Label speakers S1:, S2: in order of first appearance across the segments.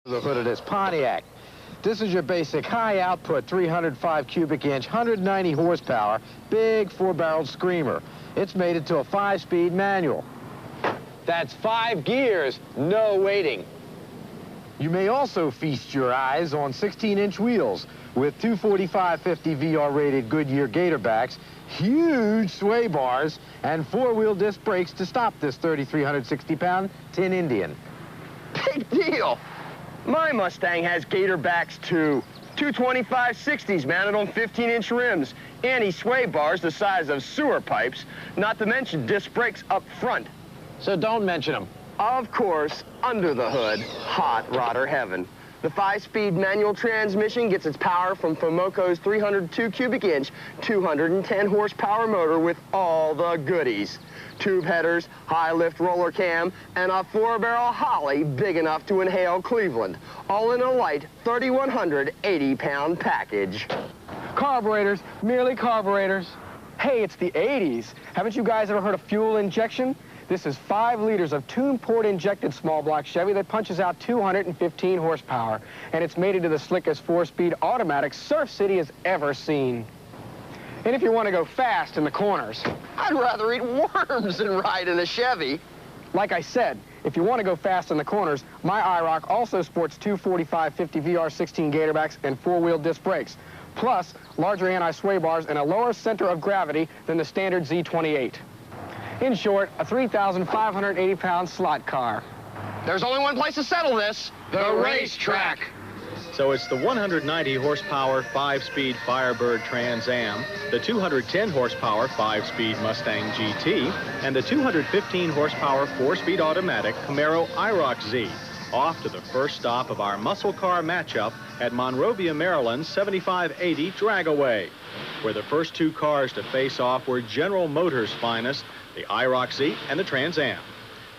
S1: The hood of this Pontiac. This is your basic high output 305 cubic inch, 190 horsepower, big 4-barreled screamer. It's made into a 5-speed manual. That's 5 gears, no waiting. You may also feast your eyes on 16-inch wheels with 245/50 VR rated Goodyear Gatorbacks, huge sway bars, and 4-wheel disc brakes to stop this 3,360-pound Tin Indian.
S2: Big deal. My Mustang has Gatorbacks too. 225/60s mounted on 15-inch rims, anti-sway bars the size of sewer pipes, not to mention disc brakes up front.
S1: So don't mention them.
S2: Of course, under the hood, hot rodder heaven. The 5-speed manual transmission gets its power from Fomoco's 302 cubic inch, 210 horsepower motor with all the goodies. Tube headers, high lift roller cam, and a 4-barrel Holly big enough to inhale Cleveland. All in a light 3,180-pound package.
S3: Carburetors, merely carburetors. Hey, it's the 80s. Haven't you guys ever heard of fuel injection? This is 5 liters of tuned-port injected small block Chevy that punches out 215 horsepower. And it's made into the slickest 4-speed automatic Surf City has ever seen. And if you want to go fast in the corners,
S2: I'd rather eat worms than ride in a Chevy.
S3: like I said, if you want to go fast in the corners, my IROC also sports 245/50 VR16 Gatorbacks and 4-wheel disc brakes, plus larger anti-sway bars and a lower center of gravity than the standard Z28. In short, a 3,580-pound slot car.
S2: There's only one place to settle this, the racetrack.
S4: So it's the 190 horsepower 5-speed Firebird Trans Am, the 210 horsepower 5-speed Mustang GT, and the 215 horsepower 4-speed automatic Camaro IROC Z. Off to the first stop of our muscle car matchup at Monrovia, Maryland's 7580 Dragaway, where the first 2 cars to face off were General Motors' finest, the IROC Z and the Trans Am.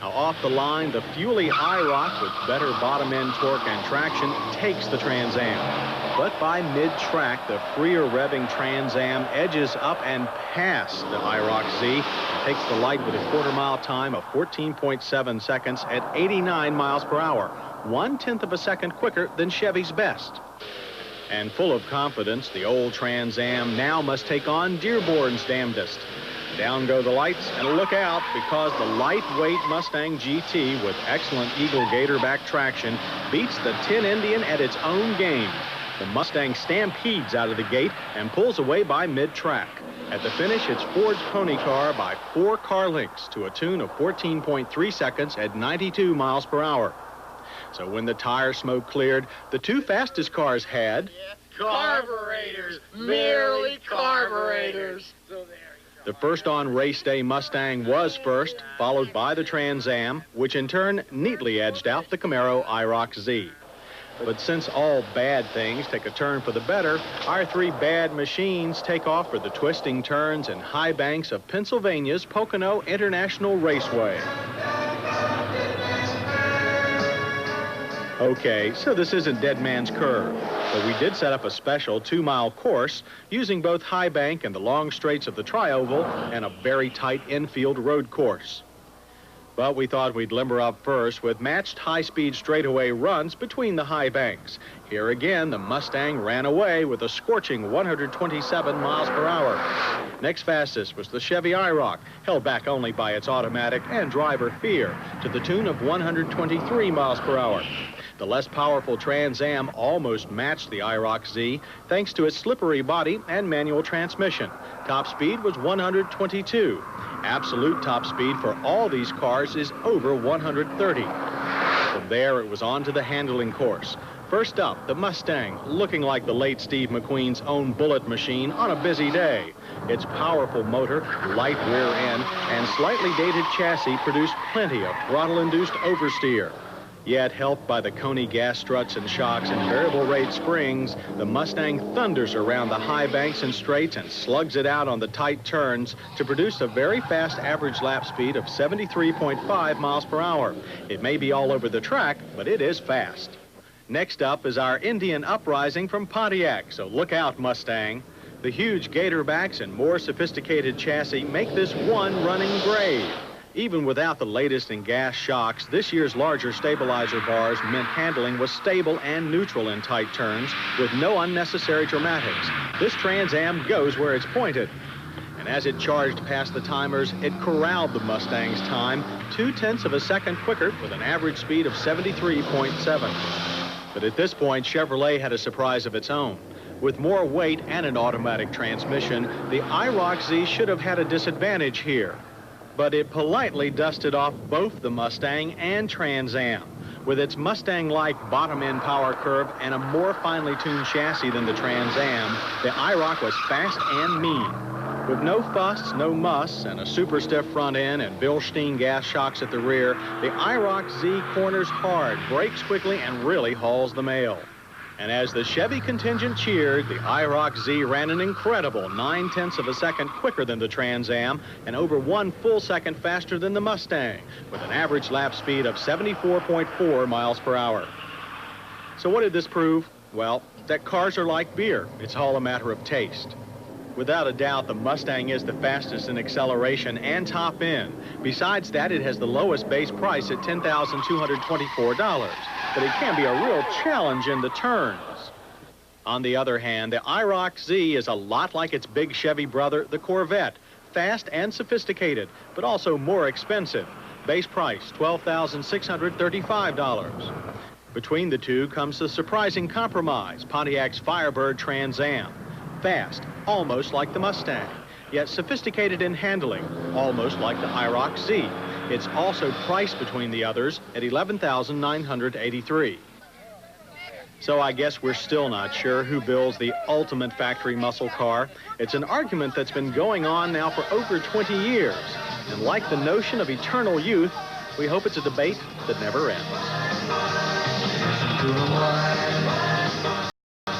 S4: Now off the line, the fuely IROC with better bottom-end torque and traction takes the Trans Am. But by mid-track, the freer revving Trans Am edges up and past the IROC Z, takes the light with a quarter-mile time of 14.7 seconds at 89 miles per hour, 1/10 of a second quicker than Chevy's best. And full of confidence, the old Trans Am now must take on Dearborn's damnedest. Down go the lights, and look out, because the lightweight Mustang GT with excellent Eagle Gatorback traction beats the Tin Indian at its own game. The Mustang stampedes out of the gate and pulls away by mid-track. At the finish, it's Ford's pony car by 4 car lengths to a tune of 14.3 seconds at 92 miles per hour. So when the tire smoke cleared, the 2 fastest cars had
S2: Carburetors, merely carburetors.
S4: The first on race day Mustang was first, followed by the Trans Am, which in turn neatly edged out the Camaro IROC Z. But since all bad things take a turn for the better, our 3 bad machines take off for the twisting turns and high banks of Pennsylvania's Pocono International Raceway. Okay, so this isn't Dead Man's Curve, but we did set up a special 2-mile course using both high bank and the long straights of the tri-oval and a very tight infield road course. But we thought we'd limber up first with matched high-speed straightaway runs between the high banks. Here again, the Mustang ran away with a scorching 127 miles per hour. Next fastest was the Chevy IROC, held back only by its automatic and driver fear, to the tune of 123 miles per hour. The less powerful Trans Am almost matched the IROC Z thanks to its slippery body and manual transmission. Top speed was 122. Absolute top speed for all these cars is over 130. From there, it was on to the handling course. First up, the Mustang, looking like the late Steve McQueen's own bullet machine on a busy day. Its powerful motor, light rear end, and slightly dated chassis produced plenty of throttle-induced oversteer. Yet, helped by the Coney gas struts and shocks and variable rate springs, the Mustang thunders around the high banks and straights and slugs it out on the tight turns to produce a very fast average lap speed of 73.5 miles per hour. It may be all over the track, but it is fast. Next up is our Indian uprising from Pontiac, so look out, Mustang. The huge Gatorbacks and more sophisticated chassis make this one running grave. Even without the latest in gas shocks, this year's larger stabilizer bars meant handling was stable and neutral in tight turns with no unnecessary dramatics. This Trans Am goes where it's pointed. And as it charged past the timers, it corralled the Mustang's time 0.2 of a second quicker with an average speed of 73.7. But at this point, Chevrolet had a surprise of its own. With more weight and an automatic transmission, the IROC Z should have had a disadvantage here. But it politely dusted off both the Mustang and Trans Am. With its Mustang-like bottom-end power curve and a more finely tuned chassis than the Trans Am, the IROC was fast and mean. With no fuss, no muss, and a super stiff front end and Bilstein gas shocks at the rear, the IROC Z corners hard, brakes quickly, and really hauls the mail. And as the Chevy contingent cheered, the IROC Z ran an incredible 0.9 of a second quicker than the Trans Am and over 1 full second faster than the Mustang, with an average lap speed of 74.4 miles per hour. So what did this prove? Well, that cars are like beer. It's all a matter of taste. Without a doubt, the Mustang is the fastest in acceleration and top end. Besides that, it has the lowest base price at $10,224. But it can be a real challenge in the turns. On the other hand, the IROC Z is a lot like its big Chevy brother, the Corvette. Fast and sophisticated, but also more expensive. Base price, $12,635. Between the two comes the surprising compromise, Pontiac's Firebird Trans Am. Fast, almost like the Mustang, yet sophisticated in handling, almost like the IROC Z. It's also priced between the others at $11,983. So I guess we're still not sure who builds the ultimate factory muscle car. It's an argument that's been going on now for over 20 years. And like the notion of eternal youth, we hope it's a debate that never ends.